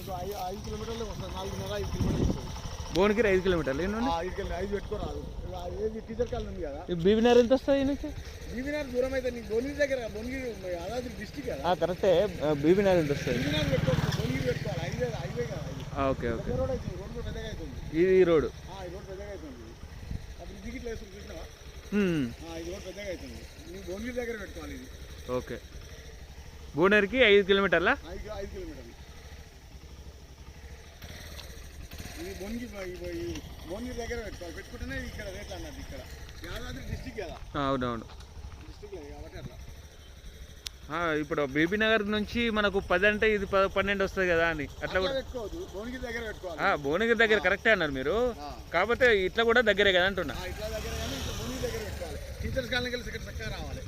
5 కిలోమీటర్లు వస్తుంది, 4.5 కిలోమీటర్లు వస్తుంది. భువనగిరి 5 కిలోమీటర్లు ఏంటండి? 5 పెట్టుకోరాదు. ఏది టీచర్ కాలనీ ఉంది కదా, బీబీనగర్ ఎంత వస్తుంది నుంచి? బీబీనగర్ దూరం అయితే నీకు భువనగిరి దగ్గర, భువనగిరి యాదాద్రి డిస్టిక్ కదా. కరెక్టే. బీబీనగర్ ఎంత వస్తుంది? బీబీనగర్ పెట్టుకోవాలి, భువనగిరి పెట్టుకోవాలి. హైవే కదా ఇది. Okay okay. రోడ్ అవుతుంది, రోడ్ పెద్దగా అవుతుంది. ఈ రోడ్ ఈ రోడ్ పెద్దగా అవుతుంది. అప్పుడు దిగిట్లు వేసుకుని చూసినావా? ఇది రోడ్ పెద్దగా అవుతుంది. నీకు భువనగిరి దగ్గర పెట్టుకోవాలి ఇది. ఓకే. భువనగిరికి 5 కిలోమీటర్లా? 5 కిలోమీటర్లు. ఇది భువనగిరి దగ్గర పెట్టుకోవాలి. పెట్టుకుంటేనే ఇక్కడ రేట్లు అన్నది. ఇక్కడ యాదాద్రి డిస్టిక్ కదా. అవునవును, డిస్టిక్ లేదు కాబట్టి అట్లా. ఇప్పుడు బీబీనగర్ నుంచి మనకు 10 అంటే ఇది 12 వస్తుంది కదా అని అట్లా కూడా పెట్టుకోవద్దు. భువనగిరి దగ్గర పెట్టుకోవాలి. భువనగిరి దగ్గర కరెక్టే అన్నారు మీరు. కాకపోతే ఇట్లా కూడా దగ్గరే కదా అంటున్నా. ఇట్లా దగ్గర కానీ భువనగిరి దగ్గర పెట్టుకోవాలి. టీచర్స్ కాలనీ కలిసి ఇక్కడ చక్కగా రావాలి.